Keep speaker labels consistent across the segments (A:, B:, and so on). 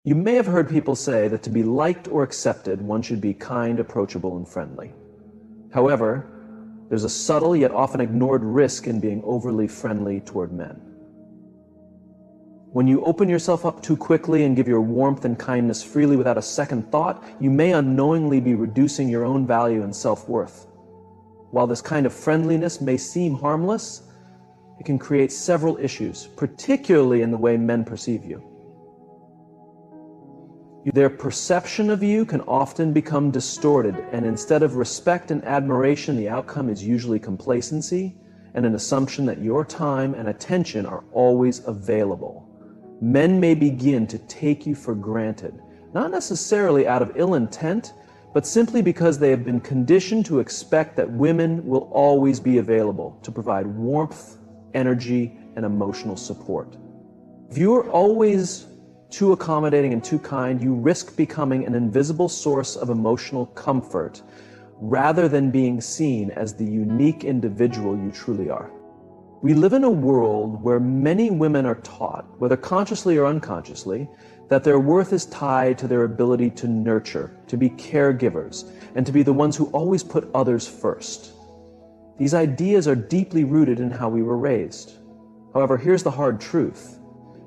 A: You may have heard people say that to be liked or accepted, one should be kind, approachable, and friendly. However, there's a subtle yet often ignored risk in being overly friendly toward men. When you open yourself up too quickly and give your warmth and kindness freely without a second thought, you may unknowingly be reducing your own value and self-worth. While this kind of friendliness may seem harmless, it can create several issues, particularly in the way men perceive you. Their perception of you can often become distorted, and instead of respect and admiration, the outcome is usually complacency and an assumption that your time and attention are always available. Men may begin to take you for granted, not necessarily out of ill intent, but simply because they have been conditioned to expect that women will always be available to provide warmth, energy, and emotional support. If you are always too accommodating and too kind, you risk becoming an invisible source of emotional comfort rather than being seen as the unique individual you truly are. We live in a world where many women are taught, whether consciously or unconsciously, that their worth is tied to their ability to nurture, to be caregivers, and to be the ones who always put others first. These ideas are deeply rooted in how we were raised. However, here's the hard truth.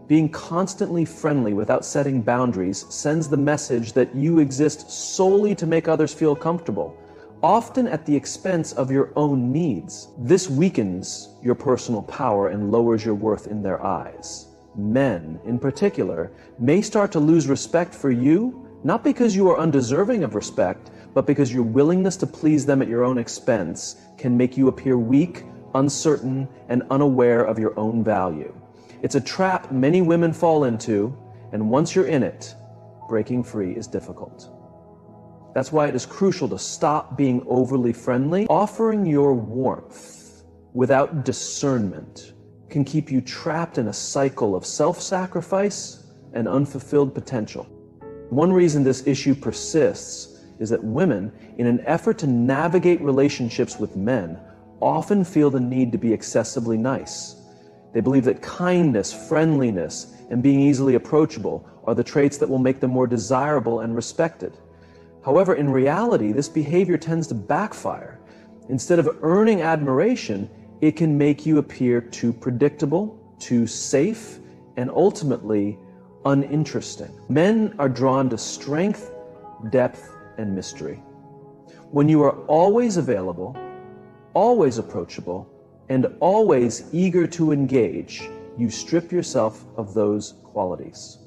A: Being constantly friendly without setting boundaries sends the message that you exist solely to make others feel comfortable, often at the expense of your own needs. This weakens your personal power and lowers your worth in their eyes. Men, in particular, may start to lose respect for you, not because you are undeserving of respect, but because your willingness to please them at your own expense can make you appear weak, uncertain, and unaware of your own value. It's a trap many women fall into, and once you're in it, breaking free is difficult. That's why it is crucial to stop being overly friendly. Offering your warmth without discernment can keep you trapped in a cycle of self-sacrifice and unfulfilled potential. One reason this issue persists is that women, in an effort to navigate relationships with men, often feel the need to be excessively nice. They believe that kindness, friendliness, and being easily approachable are the traits that will make them more desirable and respected. However, in reality, this behavior tends to backfire. Instead of earning admiration, it can make you appear too predictable, too safe, and ultimately uninteresting. Men are drawn to strength, depth, and mystery. When you are always available, always approachable, and always eager to engage, you strip yourself of those qualities.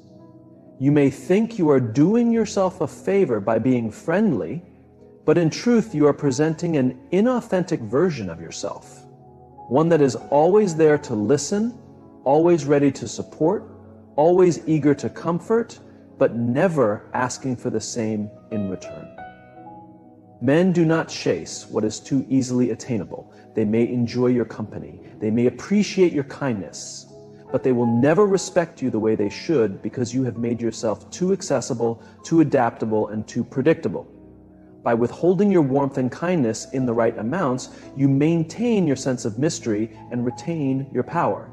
A: You may think you are doing yourself a favor by being friendly, but in truth, you are presenting an inauthentic version of yourself. One that is always there to listen, always ready to support, always eager to comfort, but never asking for the same in return. Men do not chase what is too easily attainable. They may enjoy your company. They may appreciate your kindness, but they will never respect you the way they should because you have made yourself too accessible, too adaptable, and too predictable. By withholding your warmth and kindness in the right amounts, you maintain your sense of mystery and retain your power.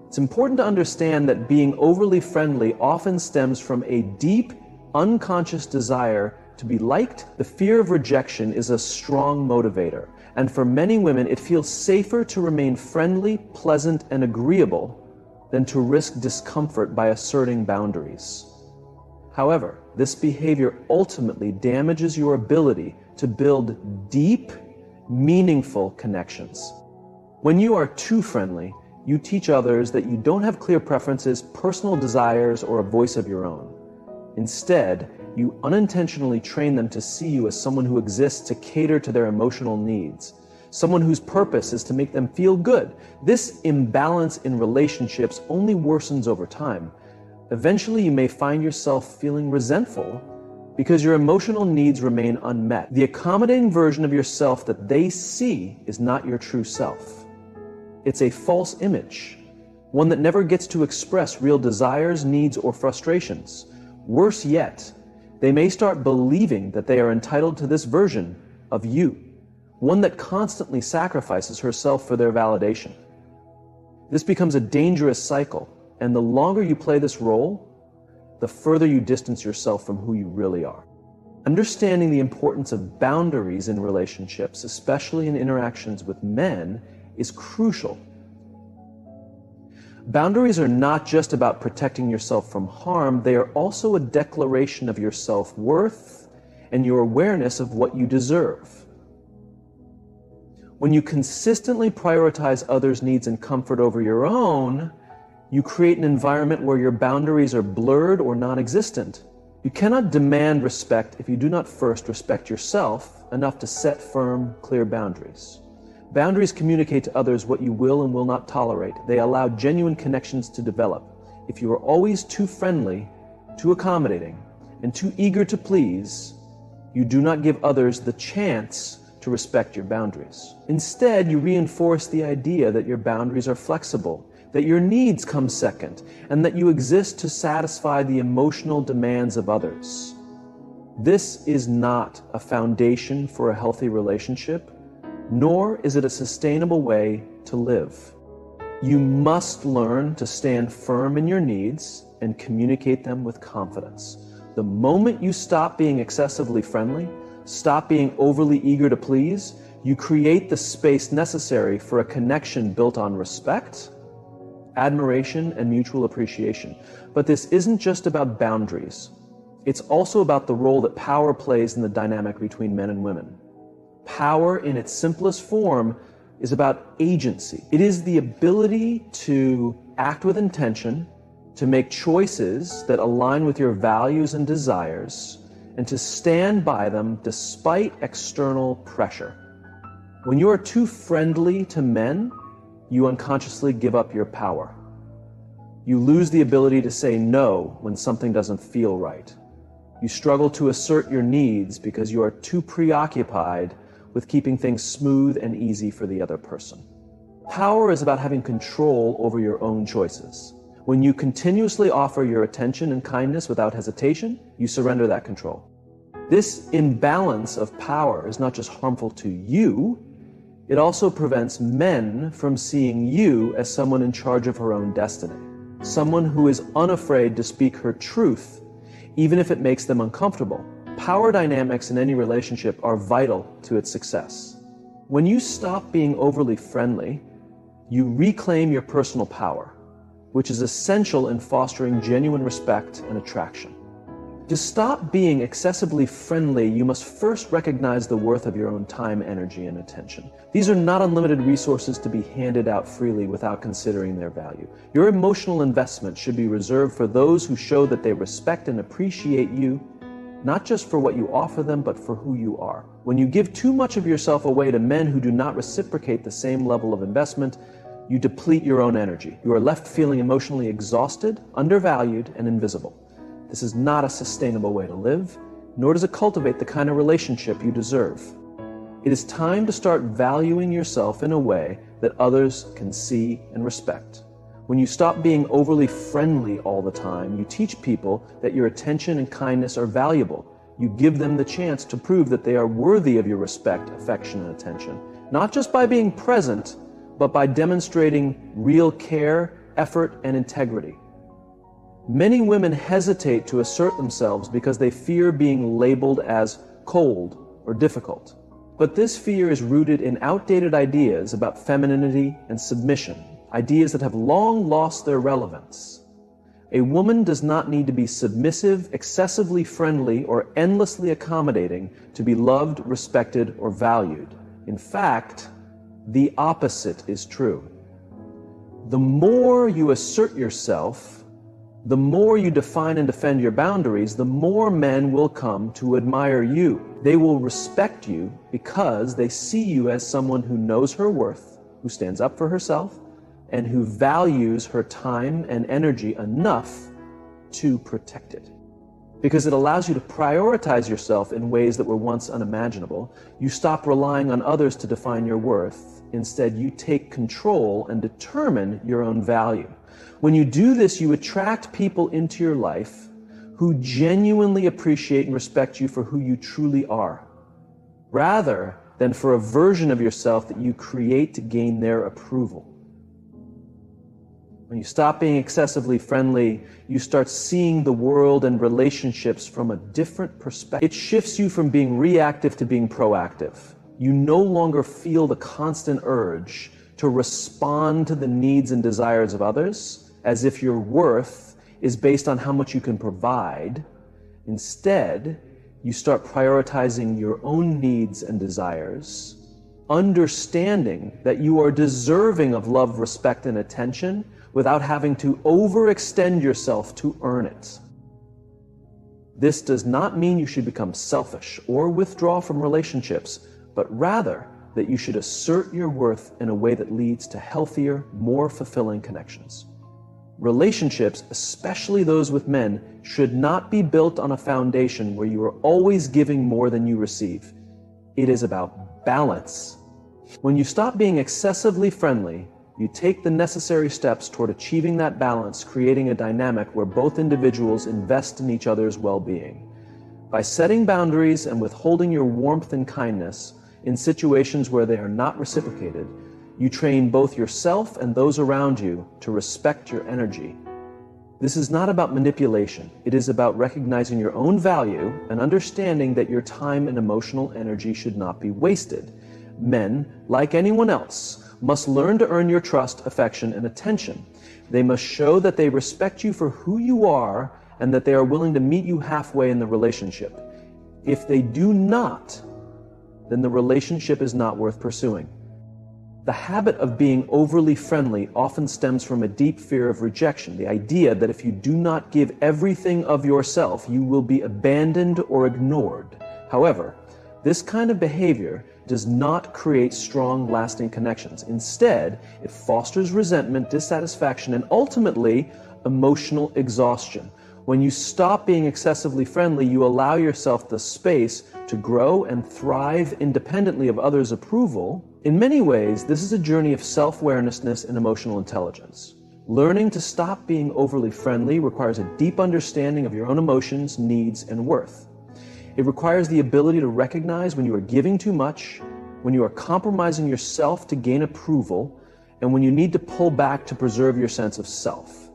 A: It's important to understand that being overly friendly often stems from a deep, unconscious desire to be liked. The fear of rejection is a strong motivator, and for many women, it feels safer to remain friendly, pleasant, and agreeable than to risk discomfort by asserting boundaries. However, this behavior ultimately damages your ability to build deep, meaningful connections. When you are too friendly, you teach others that you don't have clear preferences, personal desires, or a voice of your own. Instead, you unintentionally train them to see you as someone who exists to cater to their emotional needs, someone whose purpose is to make them feel good. This imbalance in relationships only worsens over time. Eventually, you may find yourself feeling resentful because your emotional needs remain unmet. The accommodating version of yourself that they see is not your true self. It's a false image, one that never gets to express real desires, needs, or frustrations. Worse yet, they may start believing that they are entitled to this version of you, one that constantly sacrifices herself for their validation. This becomes a dangerous cycle, and the longer you play this role, the further you distance yourself from who you really are. Understanding the importance of boundaries in relationships, especially in interactions with men, is crucial. Boundaries are not just about protecting yourself from harm, they are also a declaration of your self-worth and your awareness of what you deserve. When you consistently prioritize others' needs and comfort over your own, you create an environment where your boundaries are blurred or non-existent. You cannot demand respect if you do not first respect yourself enough to set firm, clear boundaries. Boundaries communicate to others what you will and will not tolerate. They allow genuine connections to develop. If you are always too friendly, too accommodating, and too eager to please, you do not give others the chance to respect your boundaries. Instead, you reinforce the idea that your boundaries are flexible, that your needs come second, and that you exist to satisfy the emotional demands of others. This is not a foundation for a healthy relationship, nor is it a sustainable way to live. You must learn to stand firm in your needs and communicate them with confidence. The moment you stop being excessively friendly, stop being overly eager to please, you create the space necessary for a connection built on respect, admiration, and mutual appreciation. But this isn't just about boundaries. It's also about the role that power plays in the dynamic between men and women. Power, in its simplest form, is about agency. It is the ability to act with intention, to make choices that align with your values and desires, and to stand by them despite external pressure. When you are too friendly to men, you unconsciously give up your power. You lose the ability to say no when something doesn't feel right. You struggle to assert your needs because you are too preoccupied with keeping things smooth and easy for the other person. Power is about having control over your own choices. When you continuously offer your attention and kindness without hesitation, you surrender that control. This imbalance of power is not just harmful to you, it also prevents men from seeing you as someone in charge of her own destiny, someone who is unafraid to speak her truth, even if it makes them uncomfortable. Power dynamics in any relationship are vital to its success. When you stop being overly friendly, you reclaim your personal power, which is essential in fostering genuine respect and attraction. To stop being excessively friendly, you must first recognize the worth of your own time, energy, and attention. These are not unlimited resources to be handed out freely without considering their value. Your emotional investment should be reserved for those who show that they respect and appreciate you, not just for what you offer them, but for who you are. When you give too much of yourself away to men who do not reciprocate the same level of investment, you deplete your own energy. You are left feeling emotionally exhausted, undervalued, and invisible. This is not a sustainable way to live, nor does it cultivate the kind of relationship you deserve. It is time to start valuing yourself in a way that others can see and respect. When you stop being overly friendly all the time, you teach people that your attention and kindness are valuable. You give them the chance to prove that they are worthy of your respect, affection, and attention, not just by being present, but by demonstrating real care, effort, and integrity. Many women hesitate to assert themselves because they fear being labeled as cold or difficult. But this fear is rooted in outdated ideas about femininity and submission, ideas that have long lost their relevance. A woman does not need to be submissive, excessively friendly, or endlessly accommodating to be loved, respected, or valued. In fact, the opposite is true. The more you assert yourself, the more you define and defend your boundaries, the more men will come to admire you. They will respect you because they see you as someone who knows her worth, who stands up for herself, and who values her time and energy enough to protect it. Because it allows you to prioritize yourself in ways that were once unimaginable. You stop relying on others to define your worth. Instead, you take control and determine your own value. When you do this, you attract people into your life who genuinely appreciate and respect you for who you truly are, rather than for a version of yourself that you create to gain their approval. When you stop being excessively friendly, you start seeing the world and relationships from a different perspective. It shifts you from being reactive to being proactive. You no longer feel the constant urge to respond to the needs and desires of others as if your worth is based on how much you can provide. Instead, you start prioritizing your own needs and desires, understanding that you are deserving of love, respect, and attention without having to overextend yourself to earn it. This does not mean you should become selfish or withdraw from relationships, but rather that you should assert your worth in a way that leads to healthier, more fulfilling connections. Relationships, especially those with men, should not be built on a foundation where you are always giving more than you receive. It is about balance. When you stop being excessively friendly, you take the necessary steps toward achieving that balance, creating a dynamic where both individuals invest in each other's well-being. By setting boundaries and withholding your warmth and kindness in situations where they are not reciprocated, you train both yourself and those around you to respect your energy. This is not about manipulation. It is about recognizing your own value and understanding that your time and emotional energy should not be wasted. Men, like anyone else, must learn to earn your trust, affection, and attention. They must show that they respect you for who you are and that they are willing to meet you halfway in the relationship. If they do not, then the relationship is not worth pursuing. The habit of being overly friendly often stems from a deep fear of rejection, the idea that if you do not give everything of yourself, you will be abandoned or ignored. However, this kind of behavior does not create strong, lasting connections. Instead, it fosters resentment, dissatisfaction, and ultimately, emotional exhaustion. When you stop being excessively friendly, you allow yourself the space to grow and thrive independently of others' approval. In many ways, this is a journey of self-awareness and emotional intelligence. Learning to stop being overly friendly requires a deep understanding of your own emotions, needs, and worth. It requires the ability to recognize when you are giving too much, when you are compromising yourself to gain approval, and when you need to pull back to preserve your sense of self.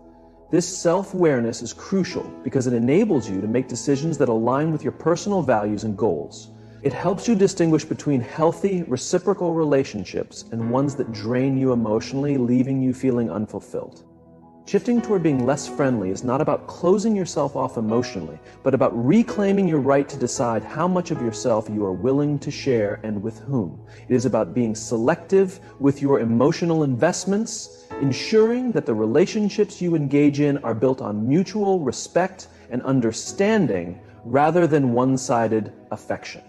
A: This self-awareness is crucial because it enables you to make decisions that align with your personal values and goals. It helps you distinguish between healthy, reciprocal relationships and ones that drain you emotionally, leaving you feeling unfulfilled. Shifting toward being less friendly is not about closing yourself off emotionally, but about reclaiming your right to decide how much of yourself you are willing to share and with whom. It is about being selective with your emotional investments, ensuring that the relationships you engage in are built on mutual respect and understanding rather than one-sided affection.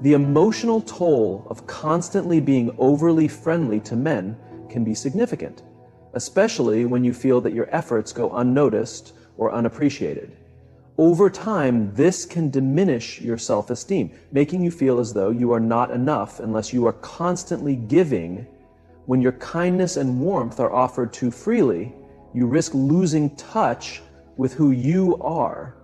A: The emotional toll of constantly being overly friendly to men can be significant, especially when you feel that your efforts go unnoticed or unappreciated. Over time, this can diminish your self-esteem, making you feel as though you are not enough unless you are constantly giving. When your kindness and warmth are offered too freely, you risk losing touch with who you are.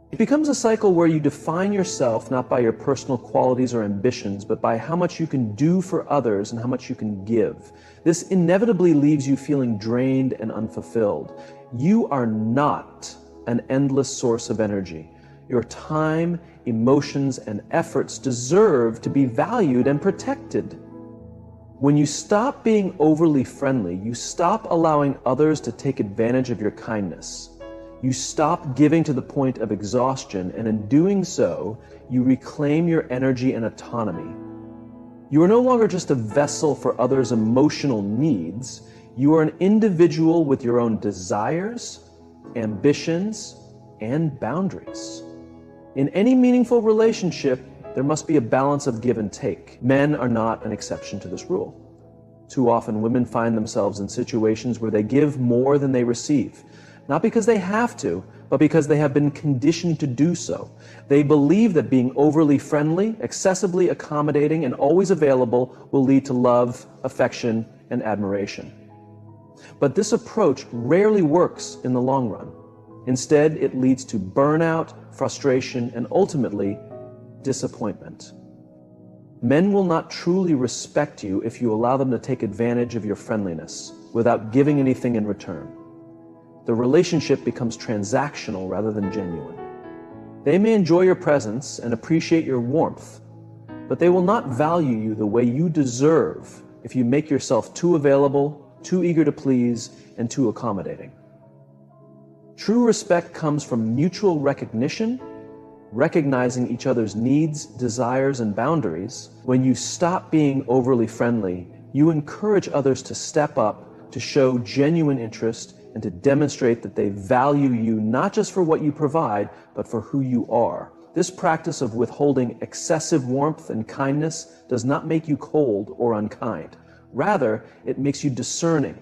A: It becomes a cycle where you define yourself not by your personal qualities or ambitions, but by how much you can do for others and how much you can give. This inevitably leaves you feeling drained and unfulfilled. You are not an endless source of energy. Your time, emotions, and efforts deserve to be valued and protected. When you stop being overly friendly, you stop allowing others to take advantage of your kindness. You stop giving to the point of exhaustion, and in doing so, you reclaim your energy and autonomy. You are no longer just a vessel for others' emotional needs. You are an individual with your own desires, ambitions, and boundaries. In any meaningful relationship, there must be a balance of give and take. Men are not an exception to this rule. Too often, women find themselves in situations where they give more than they receive. Not because they have to, but because they have been conditioned to do so. They believe that being overly friendly, excessively accommodating, and always available will lead to love, affection, and admiration. But this approach rarely works in the long run. Instead, it leads to burnout, frustration, and ultimately, disappointment. Men will not truly respect you if you allow them to take advantage of your friendliness, without giving anything in return. The relationship becomes transactional rather than genuine. They may enjoy your presence and appreciate your warmth, but they will not value you the way you deserve if you make yourself too available, too eager to please, and too accommodating. True respect comes from mutual recognition, recognizing each other's needs, desires, and boundaries. When you stop being overly friendly, you encourage others to step up, to show genuine interest, and to demonstrate that they value you not just for what you provide, but for who you are. This practice of withholding excessive warmth and kindness does not make you cold or unkind. Rather, it makes you discerning.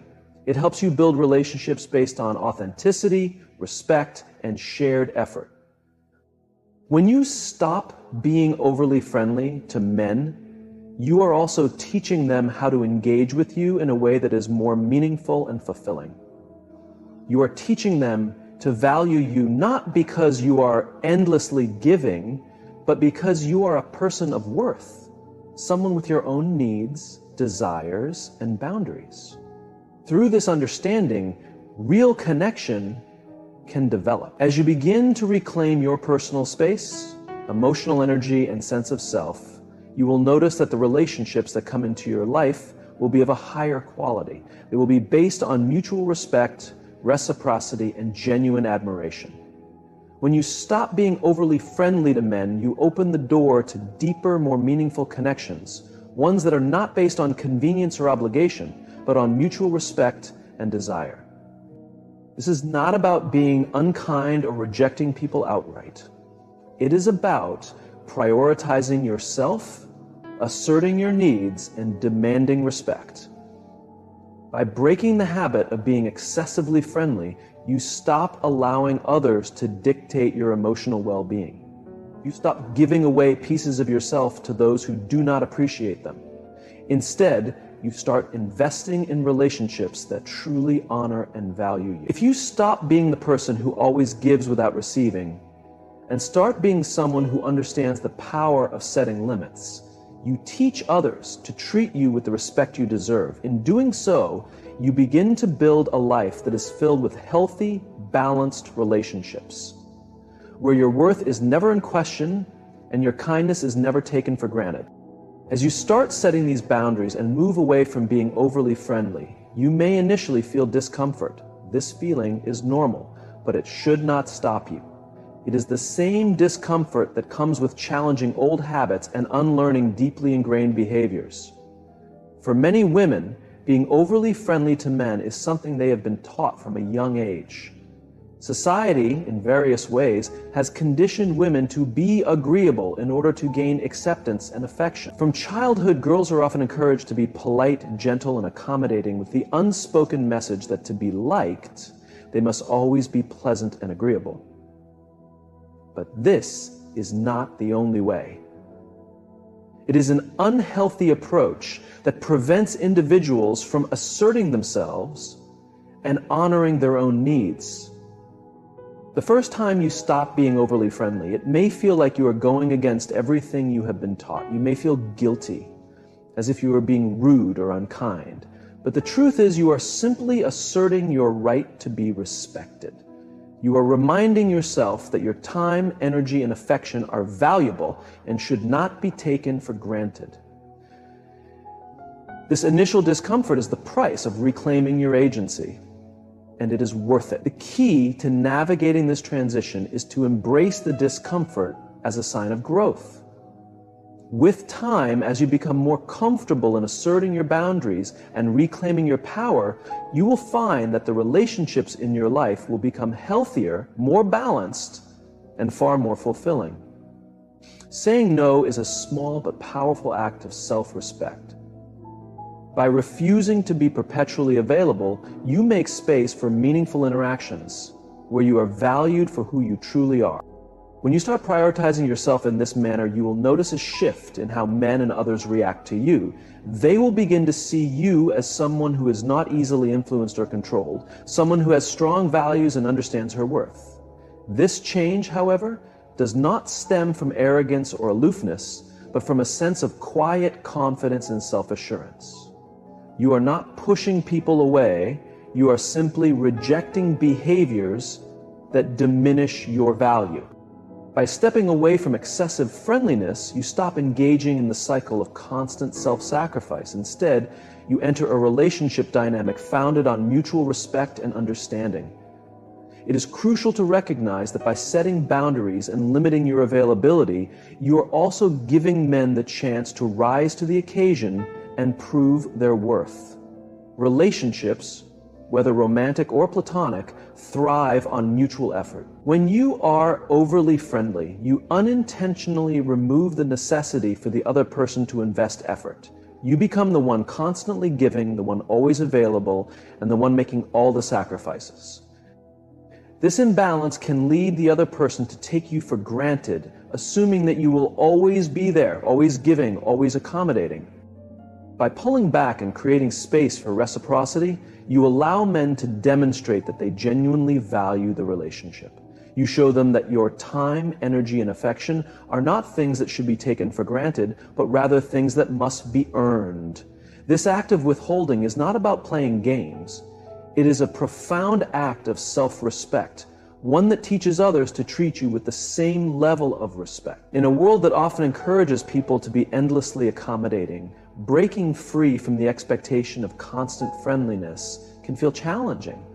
A: It helps you build relationships based on authenticity, respect, and shared effort. When you stop being overly friendly to men, you are also teaching them how to engage with you in a way that is more meaningful and fulfilling. You are teaching them to value you not because you are endlessly giving, but because you are a person of worth, someone with your own needs, desires, and boundaries. Through this understanding, real connection can develop. As you begin to reclaim your personal space, emotional energy, and sense of self, you will notice that the relationships that come into your life will be of a higher quality. They will be based on mutual respect, reciprocity, and genuine admiration. When you stop being overly friendly to men, you open the door to deeper, more meaningful connections, ones that are not based on convenience or obligation, but on mutual respect and desire. This is not about being unkind or rejecting people outright. It is about prioritizing yourself, asserting your needs, and demanding respect. By breaking the habit of being excessively friendly, you stop allowing others to dictate your emotional well-being. You stop giving away pieces of yourself to those who do not appreciate them. Instead, you start investing in relationships that truly honor and value you. If you stop being the person who always gives without receiving, and start being someone who understands the power of setting limits, you teach others to treat you with the respect you deserve. In doing so, you begin to build a life that is filled with healthy, balanced relationships, where your worth is never in question and your kindness is never taken for granted. As you start setting these boundaries and move away from being overly friendly, you may initially feel discomfort. This feeling is normal, but it should not stop you. It is the same discomfort that comes with challenging old habits and unlearning deeply ingrained behaviors. For many women, being overly friendly to men is something they have been taught from a young age. Society, in various ways, has conditioned women to be agreeable in order to gain acceptance and affection. From childhood, girls are often encouraged to be polite, gentle, and accommodating with the unspoken message that to be liked, they must always be pleasant and agreeable. But this is not the only way. It is an unhealthy approach that prevents individuals from asserting themselves and honoring their own needs. The first time you stop being overly friendly, it may feel like you are going against everything you have been taught. You may feel guilty, as if you are being rude or unkind. But the truth is, you are simply asserting your right to be respected. You are reminding yourself that your time, energy, and affection are valuable and should not be taken for granted. This initial discomfort is the price of reclaiming your agency, and it is worth it. The key to navigating this transition is to embrace the discomfort as a sign of growth. With time, as you become more comfortable in asserting your boundaries and reclaiming your power, you will find that the relationships in your life will become healthier, more balanced, and far more fulfilling. Saying no is a small but powerful act of self-respect. By refusing to be perpetually available, you make space for meaningful interactions where you are valued for who you truly are. When you start prioritizing yourself in this manner, you will notice a shift in how men and others react to you. They will begin to see you as someone who is not easily influenced or controlled, someone who has strong values and understands her worth. This change, however, does not stem from arrogance or aloofness, but from a sense of quiet confidence and self-assurance. You are not pushing people away, you are simply rejecting behaviors that diminish your value. By stepping away from excessive friendliness, you stop engaging in the cycle of constant self-sacrifice. Instead, you enter a relationship dynamic founded on mutual respect and understanding. It is crucial to recognize that by setting boundaries and limiting your availability, you are also giving men the chance to rise to the occasion and prove their worth. Relationships, whether romantic or platonic, thrive on mutual effort. When you are overly friendly, you unintentionally remove the necessity for the other person to invest effort. You become the one constantly giving, the one always available, and the one making all the sacrifices. This imbalance can lead the other person to take you for granted, assuming that you will always be there, always giving, always accommodating. By pulling back and creating space for reciprocity, you allow men to demonstrate that they genuinely value the relationship. You show them that your time, energy, and affection are not things that should be taken for granted, but rather things that must be earned. This act of withholding is not about playing games. It is a profound act of self-respect, one that teaches others to treat you with the same level of respect. In a world that often encourages people to be endlessly accommodating, breaking free from the expectation of constant friendliness can feel challenging.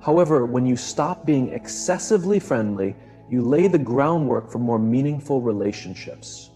A: However, when you stop being excessively friendly, you lay the groundwork for more meaningful relationships.